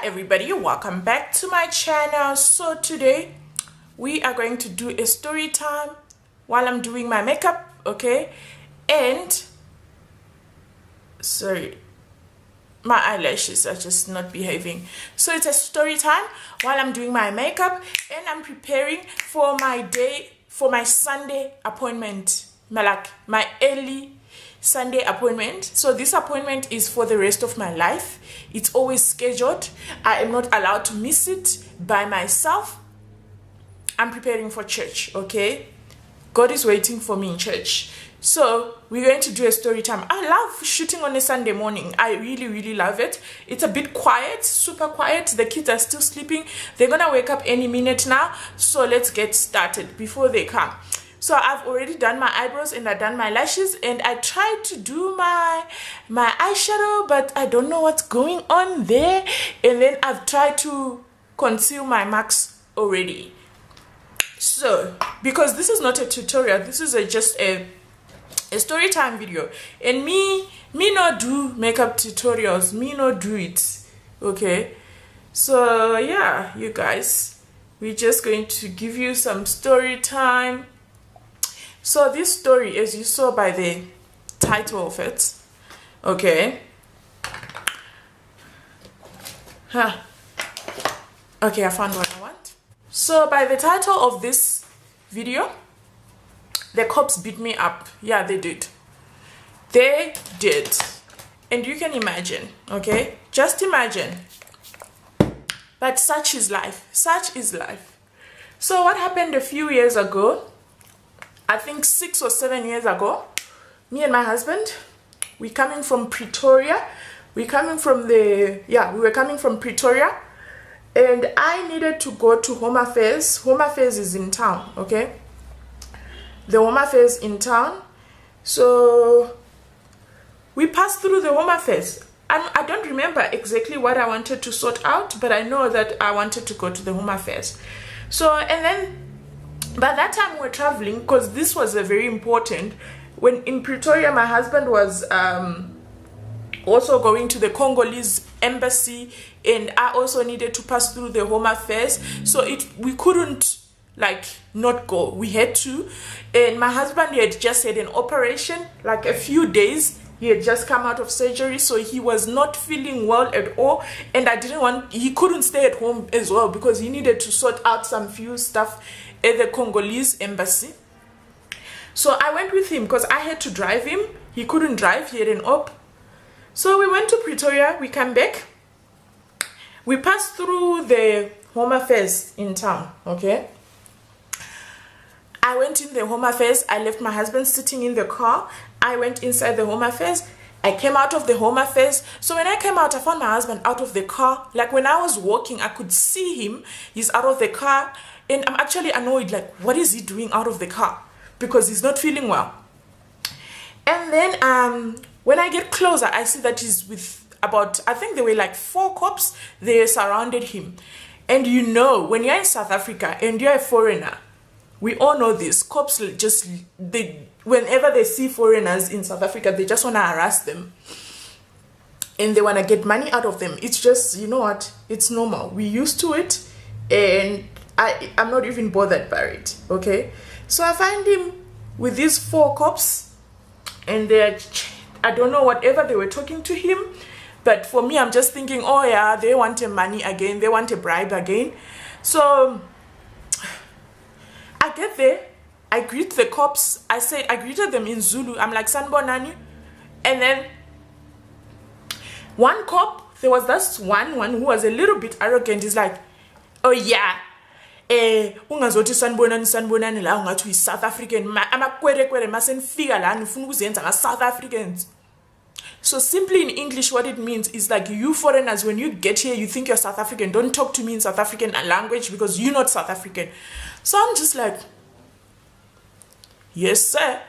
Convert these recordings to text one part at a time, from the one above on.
everybody, welcome back to my channel. So today we are going to do a story time while I'm doing my makeup, okay? And sorry, my eyelashes are just not behaving. So it's a story time while I'm doing my makeup and I'm preparing for my Sunday appointment, my early Sunday appointment. So this appointment is for the rest of my life. It's always scheduled. I am not allowed to miss it by myself. I'm preparing for church, okay? God is waiting for me in church. So we're going to do a story time. I love shooting on a Sunday morning. I really love it. It's a bit quiet, super quiet. The kids are still sleeping. They're gonna wake up any minute now. So let's get started before they come. So I've already done my eyebrows and I've done my lashes and I tried to do my eyeshadow, but I don't know what's going on there. And then I've tried to conceal my marks already. So because this is not a tutorial, this is just a story time video, and me not do makeup tutorials, me not do it, okay? So yeah, you guys, we're just going to give you some story time. So this story, as you saw by the title of it, okay, okay, I found what I want. So by the title of this video, the cops beat me up. Yeah, they did. They did. And you can imagine, okay? Just imagine. But such is life. Such is life. So what happened a few years ago, I think 6 or 7 years ago, me and my husband, we coming from Pretoria. We were coming from Pretoria. And I needed to go to Home Affairs. Home Affairs is in town, okay? The Home Affairs in town. So we passed through the Home Affairs. I don't remember exactly what I wanted to sort out, but I know that I wanted to go to the Home Affairs. So, and then by that time we're traveling, because this was a very important. When in Pretoria, my husband was also going to the Congolese embassy, and I also needed to pass through the Home Affairs. So we couldn't not go. We had to. And my husband had just had an operation, like a few days. He had just come out of surgery, so he was not feeling well at all. And he couldn't stay at home as well because he needed to sort out some few stuff at the Congolese embassy. So I went with him because I had to drive him. He couldn't drive, he had an op. So we went to Pretoria, we came back. We passed through the Home Affairs in town, okay? I went in the Home Affairs. I left my husband sitting in the car. I went inside the Home Affairs. I came out of the Home Affairs. So when I came out, I found my husband out of the car. Like when I was walking, I could see him. He's out of the car. And I'm actually annoyed, like, what is he doing out of the car? Because he's not feeling well. And then when I get closer, I see that he's with about, I think there were like 4 cops. They surrounded him. And you know, when you're in South Africa and you're a foreigner, we all know this. Cops whenever they see foreigners in South Africa, they just want to harass them. And they want to get money out of them. It's just, you know what? It's normal. We're used to it. And I'm not even bothered by it, okay? So I find him with these 4 cops. And I don't know whatever they were talking to him. But for me, I'm just thinking, oh yeah, they want money again. They want a bribe again. So I get there, I greet the cops. I greeted them in Zulu. I'm like, Sanbonani. And then one cop, there was this one who was a little bit arrogant. He's like, oh yeah, ungazoti sanbonani la ungathi uyi South African. Amakwere masenfika la nifuna ukuzenza nga South Africans. So simply in English, what it means is like, you foreigners, when you get here, you think you're South African. Don't talk to me in South African language because you're not South African. So I'm just like, yes, sir.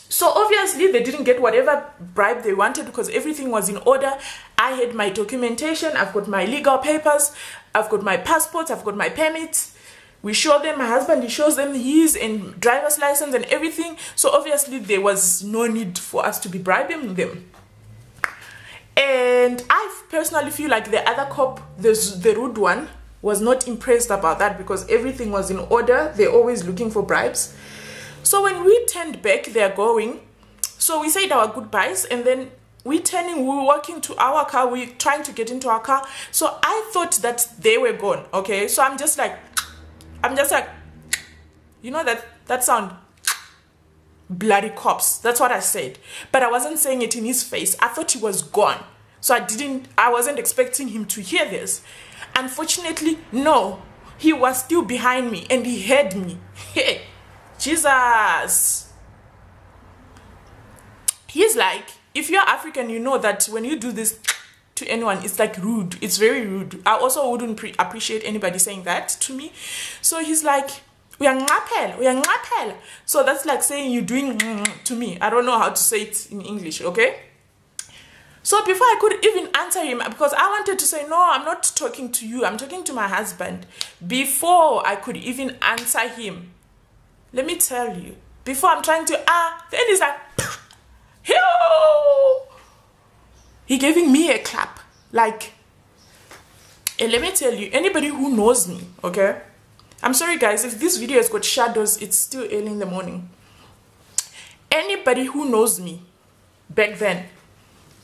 So obviously they didn't get whatever bribe they wanted because everything was in order. I had my documentation. I've got my legal papers. I've got my passports. I've got my permits. We show them, my husband, he shows them his and driver's license and everything. So obviously there was no need for us to be bribing them. And I personally feel like the other cop, the rude one, was not impressed about that because everything was in order. They're always looking for bribes. So when we turned back, they're going. So we said our goodbyes, and then we were walking to our car. We're trying to get into our car. So I thought that they were gone. Okay, so I'm just like, you know that sound, bloody cops. That's what I said, but I wasn't saying it in his face. I thought he was gone, so I wasn't expecting him to hear this. Unfortunately, no, he was still behind me and he heard me. Hey, Jesus. He's like, if you're African, you know that when you do this to anyone, it's like rude. It's very rude. I also wouldn't appreciate anybody saying that to me. So he's like, we are ngapel. So that's like saying you're doing to me. I don't know how to say it in English, okay? So before I could even answer him, because I wanted to say, no, I'm not talking to you, I'm talking to my husband. Before I could even answer him, let me tell you, before I'm trying to, then he's like, he giving me a clap. Like, and let me tell you, anybody who knows me, okay? I'm sorry guys, if this video has got shadows, it's still early in the morning. Anybody who knows me back then,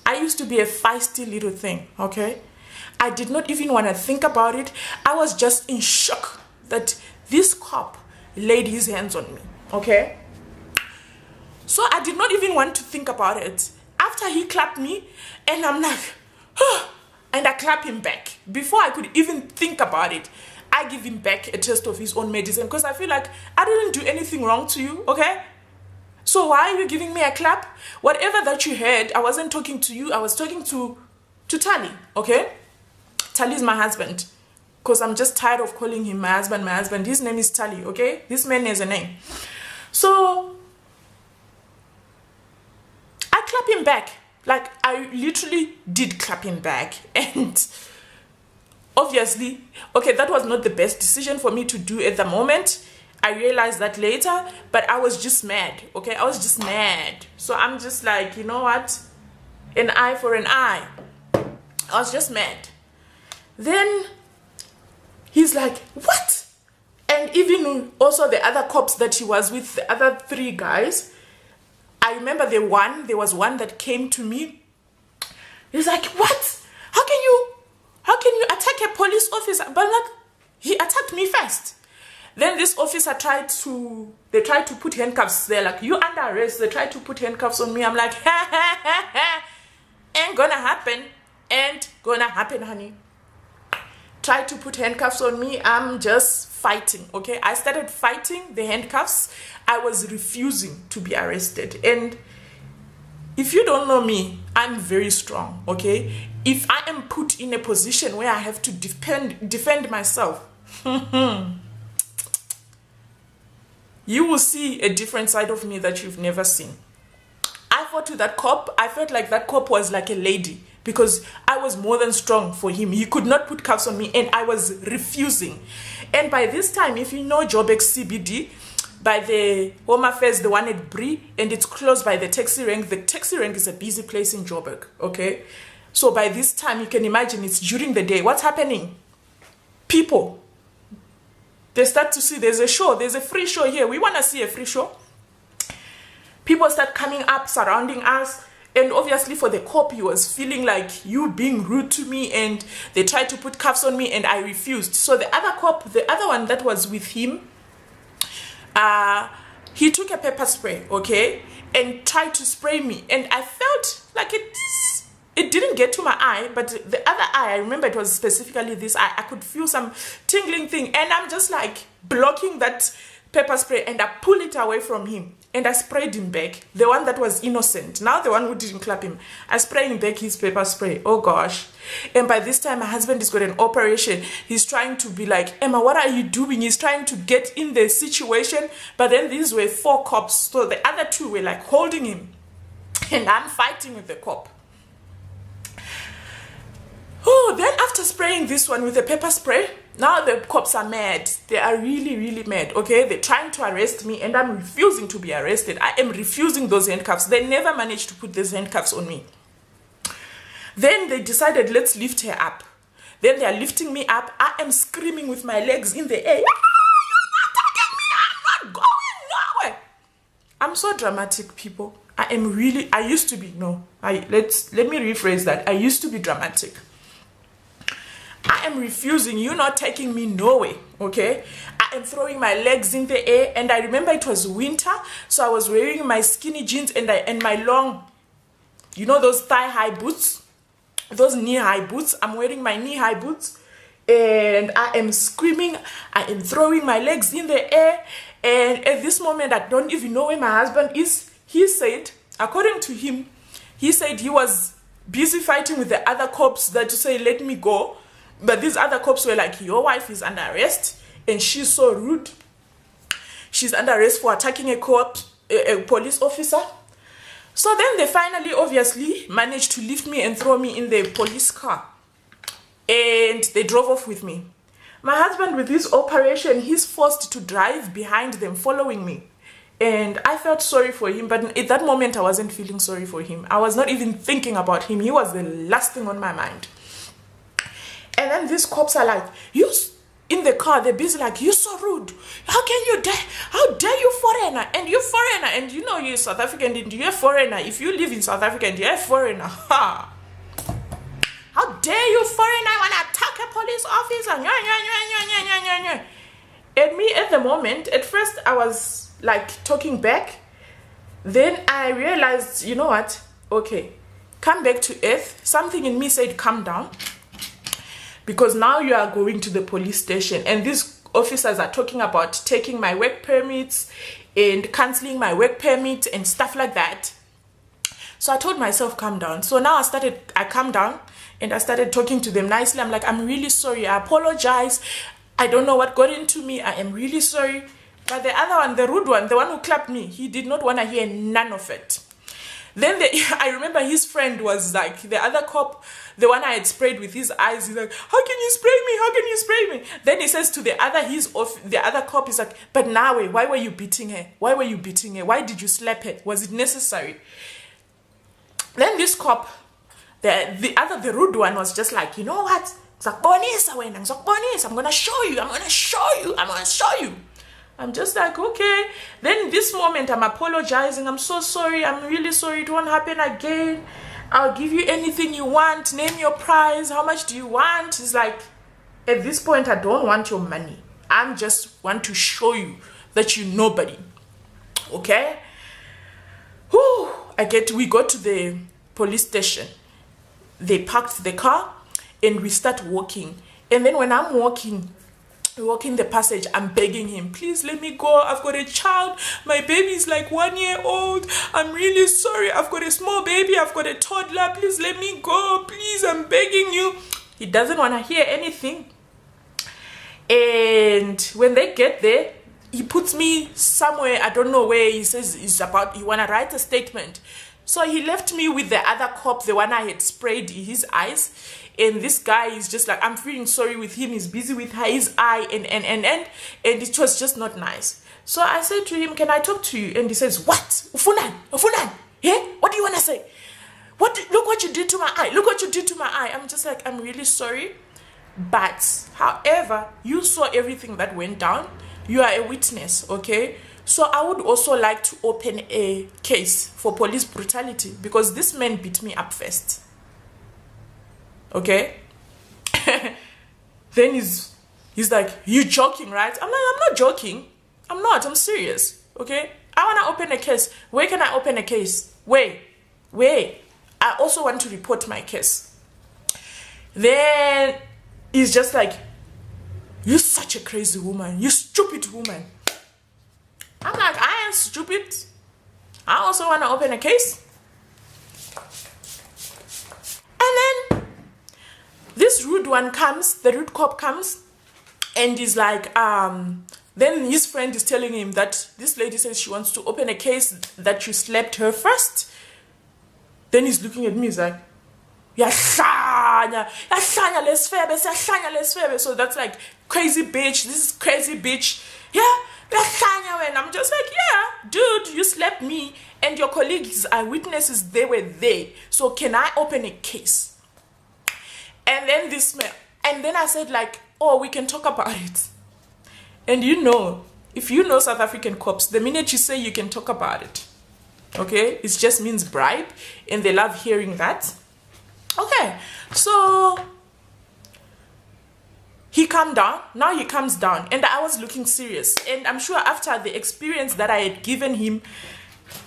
I used to be a feisty little thing, okay? I did not even want to think about it. I was just in shock that this cop laid his hands on me, okay? So I did not even want to think about it. After he clapped me, and I'm like, and I clap him back. Before I could even think about it, I give him back a taste of his own medicine because I feel like I didn't do anything wrong to you, okay? So why are you giving me a clap? Whatever that you heard, I wasn't talking to you. I was talking to Tali, okay? Tali is my husband because I'm just tired of calling him my husband. His name is Tali, okay? This man has a name. So I clap him back. Like, I literally did clap him back. And obviously, okay, that was not the best decision for me to do at the moment. I realized that later, but I was just mad, okay? I was just mad. So I'm just like, you know what? An eye for an eye. I was just mad. Then he's like, what? And even also the other cops that he was with, the other 3 guys, I remember there was one that came to me. He's like, what? How can you attack a police officer? But like, he attacked me first. Then this officer tried to put handcuffs there, like, you under arrest. They tried to put handcuffs on me. I'm like, ain't gonna happen. Ain't gonna happen, honey. Tried to put handcuffs on me. I'm just fighting, okay? I started fighting the handcuffs. I was refusing to be arrested. And if you don't know me, I'm very strong, okay? If I am put in a position where I have to defend myself, you will see a different side of me that you've never seen. I fought with that cop. I felt like that cop was like a lady because I was more than strong for him. He could not put cuffs on me and I was refusing. And by this time, if you know Joburg CBD, by the Home Affairs, the one at Brie, and it's close by the taxi rank. The taxi rank is a busy place in Joburg, okay? So by this time, you can imagine it's during the day. What's happening? People, they start to see there's a show. There's a free show here. We want to see a free show. People start coming up, surrounding us. And obviously for the cop, he was feeling like you being rude to me. And they tried to put cuffs on me and I refused. So the other cop, the other one that was with him, he took a pepper spray, okay, and tried to spray me. And I felt like it didn't get to my eye, but the other eye, I remember it was specifically this eye. I could feel some tingling thing. And I'm just like blocking that pepper spray and I pull it away from him. And I sprayed him back. The one that was innocent. Now the one who didn't clap him. I sprayed him back his pepper spray. Oh gosh. And by this time, my husband has got an operation. He's trying to be like, Emma, what are you doing? He's trying to get in the situation. But then these were 4 cops. So the other 2 were like holding him. And I'm fighting with the cop. Oh, then after spraying this one with the pepper spray, now the cops are mad. They are really, really mad, okay? They're trying to arrest me and I'm refusing to be arrested. I am refusing those handcuffs. They never managed to put those handcuffs on me. Then they decided, let's lift her up. Then they are lifting me up. I am screaming with my legs in the air. You're not taking me. I'm not going nowhere. I'm so dramatic, people. I used to be, let me rephrase that. I used to be dramatic. I am refusing. You're not taking me nowhere, okay? I am throwing my legs in the air, and I remember it was winter, so I was wearing my skinny jeans and my long, those thigh-high boots, those knee-high boots. I'm wearing my knee-high boots, and I am screaming. I am throwing my legs in the air, and at this moment, I don't even know where my husband is. He said, according to him, he said he was busy fighting with the other cops that to say, let me go. But these other cops were like, your wife is under arrest and she's so rude. She's under arrest for attacking a police officer. So then they finally, obviously, managed to lift me and throw me in the police car. And they drove off with me. My husband, with his operation, he's forced to drive behind them, following me. And I felt sorry for him, but at that moment, I wasn't feeling sorry for him. I was not even thinking about him. He was the last thing on my mind. And then these cops are like, you in the car, they're busy like, you're so rude. How dare you foreigner? And you foreigner, and you're South African, and you're foreigner. If you live in South Africa and you're a foreigner, ha. How dare you foreigner want to attack a police officer? And me at the moment, at first I was like talking back. Then I realized, you know what? Okay, come back to earth. Something in me said, calm down. Because now you are going to the police station and these officers are talking about taking my work permits and cancelling my work permit and stuff like that. So I told myself, calm down. So now I calmed down and I started talking to them nicely. I'm like, I'm really sorry. I apologize. I don't know what got into me. I am really sorry. But the other one, the rude one, the one who clapped me, he did not want to hear none of it. Then I remember his friend was like, the other cop, the one I had sprayed with his eyes, he's like, how can you spray me? How can you spray me? Then he says to the other cop, he's like, but now, why were you beating her? Why were you beating her? Why did you slap her? Was it necessary? Then this cop, the rude one was just like, you know what? I'm gonna show you. I'm just like, okay. Then this moment, I'm apologizing. I'm so sorry. I'm really sorry. It won't happen again. I'll give you anything you want. Name your price. How much do you want? It's like, at this point, I don't want your money. I just want to show you that you're nobody. Okay? Whew. We go to the police station. They parked the car and we start walking. And then when I'm walking the passage, I'm begging him, please let me go. I've got a child. My baby is like 1 year old. I'm really sorry. I've got a small baby. I've got a toddler. Please let me go. Please, I'm begging you. He doesn't want to hear anything. And when they get there, he puts me somewhere, I don't know where. He says you want to write a statement. So he left me with the other cop, the one I had sprayed his eyes. And this guy is just like, I'm feeling sorry with him. He's busy with his eye and it was just not nice. So I said to him, can I talk to you? And he says, what? Ufunan? Yeah? What do you want to say? Look what you did to my eye. Look what you did to my eye. I'm just like, I'm really sorry. But, however, you saw everything that went down. You are a witness, okay? So I would also like to open a case for police brutality because this man beat me up first. Okay? Then he's like, you joking, right? I'm like, I'm not joking. I'm serious. Okay? I want to open a case. Where can I open a case? Where? I also want to report my case. Then he's just like, you're such a crazy woman. You stupid woman. I'm like, I ain't stupid. I also want to open a case. And then this rude one comes, the rude cop comes, and he's like, then his friend is telling him that this lady says she wants to open a case that you slapped her first. Then he's looking at me, he's like, so that's like, crazy bitch, this is crazy bitch. Yeah, and I'm just like, yeah, dude, you slapped me and your colleagues, eyewitnesses, they were there. So can I open a case? And then this man, and then I said like, oh, we can talk about it. And you know, if you know South African cops, the minute you say you can talk about it, okay, it just means bribe, and they love hearing that. Okay, so he calmed down. Now he comes down, and I was looking serious. And I'm sure after the experience that I had given him,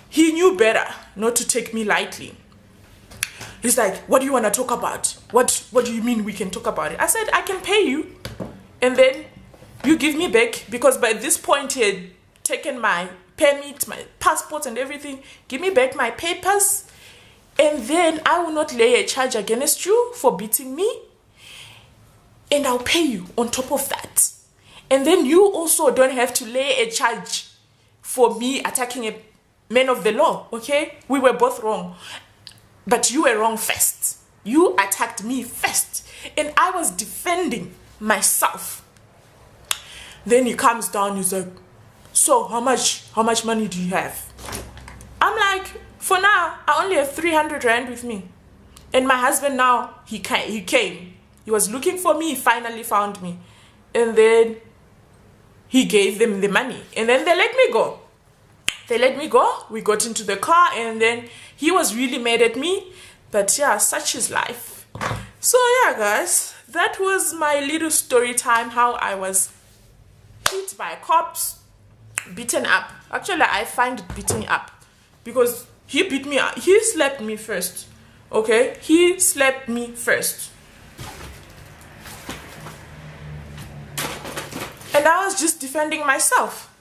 he knew better not to take me lightly. He's like, what do you want to talk about? What do you mean we can talk about it? I said, I can pay you, and then you give me back, because by this point he had taken my permit, my passport and everything. Give me back my papers, and then I will not lay a charge against you for beating me, and I'll pay you on top of that. And then you also don't have to lay a charge for me attacking a man of the law, okay? We were both wrong, but you were wrong first. You attacked me first, and I was defending myself. Then he comes down, he's like, so how much money do you have? I'm like, for now, I only have 300 rand with me. And my husband now, he came. He was looking for me, he finally found me. And then he gave them the money. And then they let me go. They let me go. We got into the car, and then he was really mad at me. But yeah, such is life. So yeah, guys, that was my little story time, how I was hit by cops, beaten up. Actually, I find it beating up, because he beat me up. He slapped me first. Okay, he slapped me first. And I was just defending myself.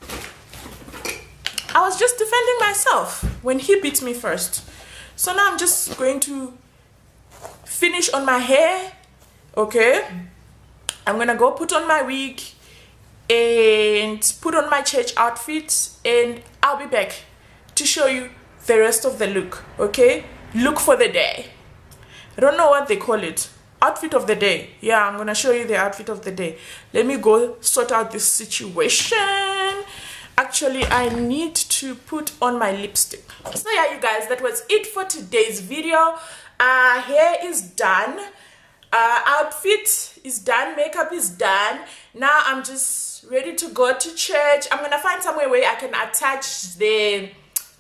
I was just defending myself when he beat me first. So now I'm just going to finish on my hair. Okay, I'm gonna go put on my wig and put on my church outfit, and I'll be back to show you the rest of the look. Okay, look for the day. I don't know what they call it. Outfit of the day. Yeah, I'm gonna show you the outfit of the day. Let me go sort out this situation. Actually, I need to put on my lipstick. So yeah, you guys, that was it for today's video. Hair is done, outfit is done, makeup is done. Now I'm just ready to go to church. I'm gonna find somewhere where I can attach the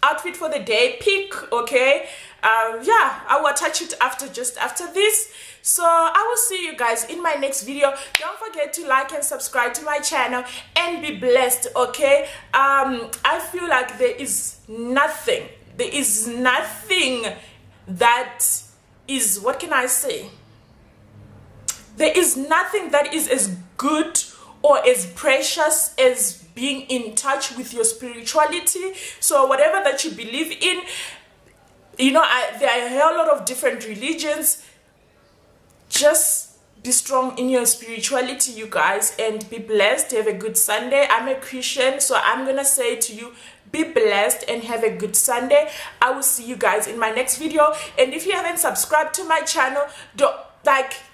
outfit for the day pic. Okay, yeah, I will attach it just after this. So I will see you guys in my next video. Don't forget to like and subscribe to my channel, and be blessed. Okay, I feel like there is nothing that is, what can I say, there is nothing that is as good or as precious as being in touch with your spirituality. So whatever that you believe in, you know, there are a whole lot of different religions. Just be strong in your spirituality, you guys, and be blessed. Have a good Sunday. I'm a Christian, so I'm gonna say to you, be blessed and have a good Sunday. I will see you guys in my next video. And if you haven't subscribed to my channel,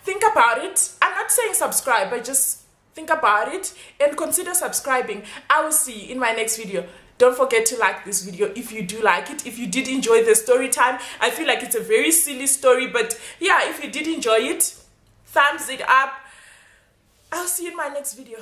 think about it. I'm not saying subscribe, but just think about it and consider subscribing. I will see you in my next video. Don't forget to like this video if you do like it. If you did enjoy the story time, I feel like it's a very silly story, but yeah, if you did enjoy it, thumbs it up. I'll see you in my next video.